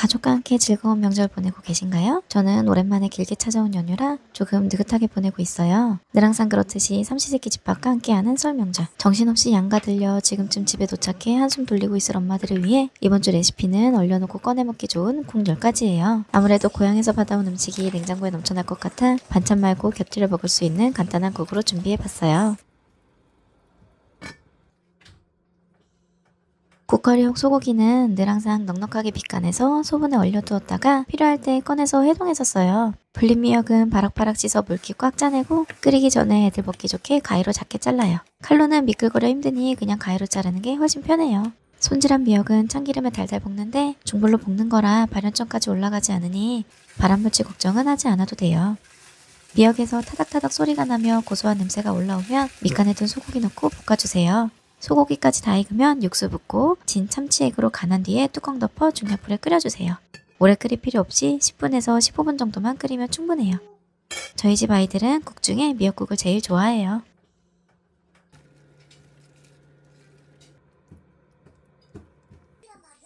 가족과 함께 즐거운 명절 보내고 계신가요? 저는 오랜만에 길게 찾아온 연휴라 조금 느긋하게 보내고 있어요. 늘 항상 그렇듯이 삼시세끼 집밥과 함께하는 설 명절. 정신없이 양가 들려 지금쯤 집에 도착해 한숨 돌리고 있을 엄마들을 위해 이번 주 레시피는 얼려놓고 꺼내먹기 좋은 국 10가지예요. 아무래도 고향에서 받아온 음식이 냉장고에 넘쳐날 것 같아 반찬 말고 곁들여 먹을 수 있는 간단한 국으로 준비해봤어요. 국거리용 소고기는 늘 항상 넉넉하게 빗간에서 소분에 얼려두었다가 필요할 때 꺼내서 해동해서 불린 미역은 바락바락 씻어 물기 꽉 짜내고 끓이기 전에 애들 먹기 좋게 가위로 작게 잘라요. 칼로는 미끌거려 힘드니 그냥 가위로 자르는 게 훨씬 편해요. 손질한 미역은 참기름에 달달 볶는데 중불로 볶는 거라 발연점까지 올라가지 않으니 발암물질 걱정은 하지 않아도 돼요. 미역에서 타닥타닥 소리가 나며 고소한 냄새가 올라오면 밑간에 둔 소고기 넣고 볶아주세요. 소고기까지 다 익으면 육수 붓고 진 참치액으로 간한 뒤에 뚜껑 덮어 중약불에 끓여주세요. 오래 끓일 필요 없이 10분에서 15분 정도만 끓이면 충분해요. 저희 집 아이들은 국 중에 미역국을 제일 좋아해요.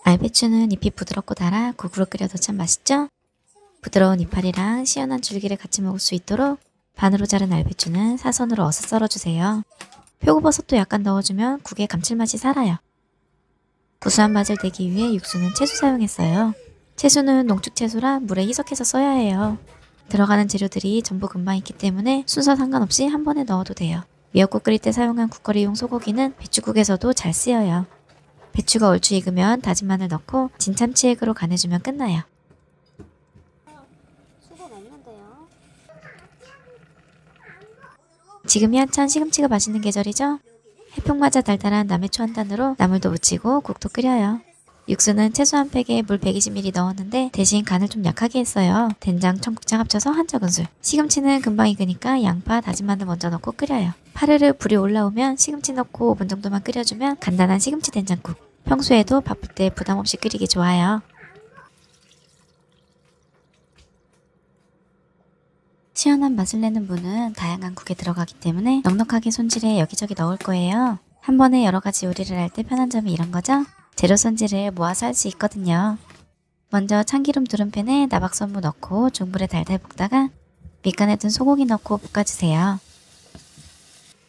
알배추는 잎이 부드럽고 달아 국으로 끓여도 참 맛있죠? 부드러운 이파리랑 시원한 줄기를 같이 먹을 수 있도록 반으로 자른 알배추는 사선으로 어슷 썰어주세요. 표고버섯도 약간 넣어주면 국의 감칠맛이 살아요. 구수한 맛을 내기 위해 육수는 채소 사용했어요. 채소는 농축채소라 물에 희석해서 써야 해요. 들어가는 재료들이 전부 금방 익기 때문에 순서 상관없이 한 번에 넣어도 돼요. 미역국 끓일 때 사용한 국거리용 소고기는 배추국에서도 잘 쓰여요. 배추가 얼추 익으면 다진 마늘 넣고 진참치액으로 간해주면 끝나요. 지금이 한창 시금치가 맛있는 계절이죠? 해풍 맞아 달달한 남해초 한 단으로 나물도 무치고 국도 끓여요. 육수는 채소 한 팩에 물 120ml 넣었는데 대신 간을 좀 약하게 했어요. 된장, 청국장 합쳐서 한 작은술. 시금치는 금방 익으니까 양파, 다진 마늘 먼저 넣고 끓여요. 파르르 불이 올라오면 시금치 넣고 5분 정도만 끓여주면 간단한 시금치 된장국. 평소에도 바쁠 때 부담 없이 끓이기 좋아요. 시원한 맛을 내는 무는 다양한 국에 들어가기 때문에 넉넉하게 손질해 여기저기 넣을 거예요. 한 번에 여러 가지 요리를 할 때 편한 점이 이런 거죠? 재료 손질을 모아서 할 수 있거든요. 먼저 참기름 두른 팬에 나박선무 넣고 중불에 달달 볶다가 밑간에 둔 소고기 넣고 볶아주세요.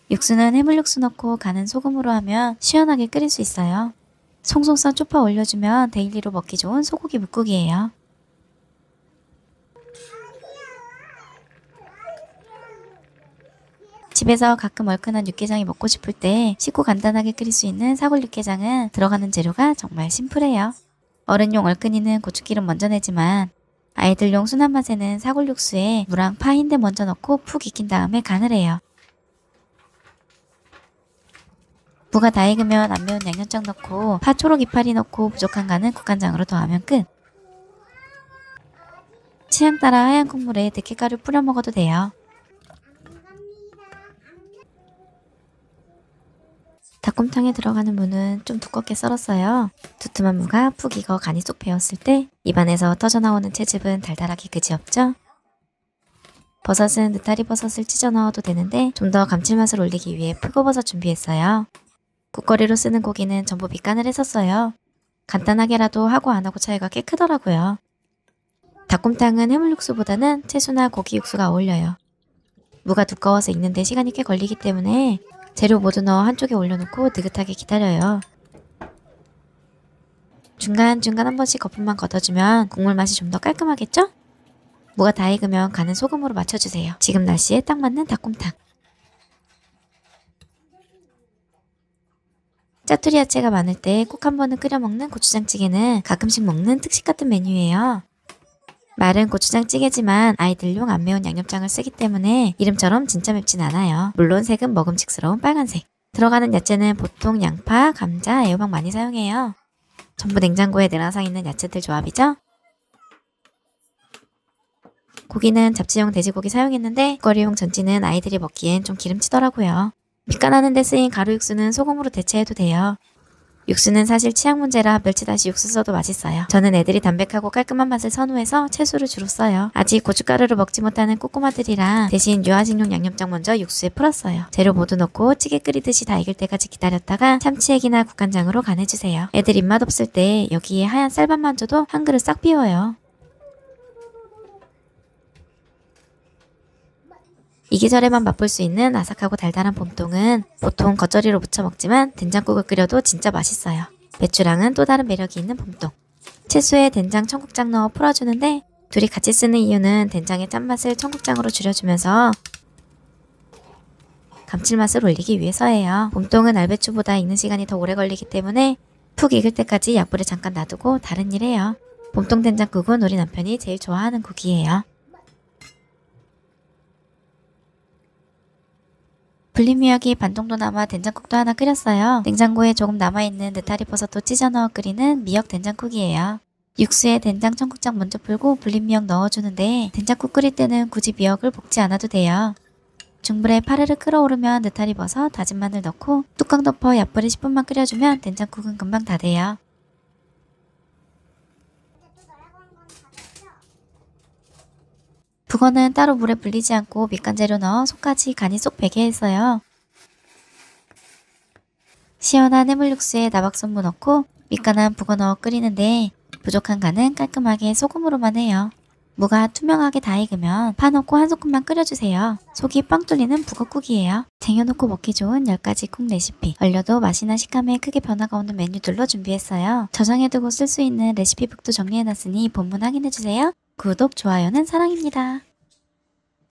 육수는 해물육수 넣고 간은 소금으로 하면 시원하게 끓일 수 있어요. 송송 썬 쪽파 올려주면 데일리로 먹기 좋은 소고기 묵국이에요. 집에서 가끔 얼큰한 육개장이 먹고 싶을 때 쉽고 간단하게 끓일 수 있는 사골 육개장은 들어가는 재료가 정말 심플해요. 어른용 얼큰이는 고추기름 먼저 내지만 아이들용 순한 맛에는 사골 육수에 무랑 파 흰대 먼저 넣고 푹 익힌 다음에 간을 해요. 무가 다 익으면 안 매운 양념장 넣고 파 초록 이파리 넣고 부족한 간은 국간장으로 더하면 끝. 취향 따라 하얀 국물에 들깨가루 뿌려 먹어도 돼요. 닭곰탕에 들어가는 무는 좀 두껍게 썰었어요. 두툼한 무가 푹 익어 간이 쏙 배었을 때 입안에서 터져나오는 채즙은 달달하기 그지없죠? 버섯은 느타리 버섯을 찢어 넣어도 되는데 좀 더 감칠맛을 올리기 위해 표고버섯 준비했어요. 국거리로 쓰는 고기는 전부 밑간을 했었어요. 간단하게라도 하고 안 하고 차이가 꽤 크더라고요. 닭곰탕은 해물육수보다는 채소나 고기 육수가 어울려요. 무가 두꺼워서 익는데 시간이 꽤 걸리기 때문에 재료 모두 넣어 한쪽에 올려놓고 느긋하게 기다려요. 중간중간 한 번씩 거품만 걷어주면 국물 맛이 좀 더 깔끔하겠죠? 무가 다 익으면 간은 소금으로 맞춰주세요. 지금 날씨에 딱 맞는 닭곰탕. 짜투리 야채가 많을 때 꼭 한 번은 끓여 먹는 고추장찌개는 가끔씩 먹는 특식 같은 메뉴예요. 말은 고추장찌개지만 아이들용 안 매운 양념장을 쓰기 때문에 이름처럼 진짜 맵진 않아요. 물론 색은 먹음직스러운 빨간색. 들어가는 야채는 보통 양파, 감자, 애호박 많이 사용해요. 전부 냉장고에 늘 항상 있는 야채들 조합이죠? 고기는 잡지용 돼지고기 사용했는데 국거리용 전찌는 아이들이 먹기엔 좀 기름지더라고요. 밑간하는 데 쓰인 가루 육수는 소금으로 대체해도 돼요. 육수는 사실 취향 문제라 멸치 다시 육수 써도 맛있어요. 저는 애들이 담백하고 깔끔한 맛을 선호해서 채소를 주로 써요. 아직 고춧가루를 먹지 못하는 꼬꼬마들이라 대신 유아식용 양념장 먼저 육수에 풀었어요. 재료 모두 넣고 찌개 끓이듯이 다 익을 때까지 기다렸다가 참치액이나 국간장으로 간해주세요. 애들 입맛 없을 때 여기에 하얀 쌀밥만 줘도 한 그릇 싹 비워요. 이 계절에만 맛볼 수 있는 아삭하고 달달한 봄동은 보통 겉절이로 무쳐 먹지만 된장국을 끓여도 진짜 맛있어요. 배추랑은 또 다른 매력이 있는 봄동. 채소에 된장, 청국장 넣어 풀어주는데 둘이 같이 쓰는 이유는 된장의 짠맛을 청국장으로 줄여주면서 감칠맛을 올리기 위해서예요. 봄동은 알배추보다 익는 시간이 더 오래 걸리기 때문에 푹 익을 때까지 약불에 잠깐 놔두고 다른 일 해요. 봄동 된장국은 우리 남편이 제일 좋아하는 국이에요. 불린미역이 반 정도 남아 된장국도 하나 끓였어요. 냉장고에 조금 남아있는 느타리 버섯도 찢어 넣어 끓이는 미역 된장국이에요. 육수에 된장, 청국장 먼저 풀고 불린미역 넣어주는데 된장국 끓일 때는 굳이 미역을 볶지 않아도 돼요. 중불에 파르르 끓어오르면 느타리 버섯, 다진 마늘 넣고 뚜껑 덮어 약불에 10분만 끓여주면 된장국은 금방 다 돼요. 북어는 따로 물에 불리지 않고 밑간 재료 넣어 속까지 간이 쏙 배게 했어요. 시원한 해물 육수에 나박순무 넣고 밑간한 북어 넣어 끓이는데 부족한 간은 깔끔하게 소금으로만 해요. 무가 투명하게 다 익으면 파 넣고 한 소끔만 끓여주세요. 속이 뻥 뚫리는 북어국이에요. 쟁여놓고 먹기 좋은 10가지 국 레시피. 얼려도 맛이나 식감에 크게 변화가 없는 메뉴들로 준비했어요. 저장해두고 쓸 수 있는 레시피북도 정리해놨으니 본문 확인해주세요. 구독, 좋아요는 사랑입니다.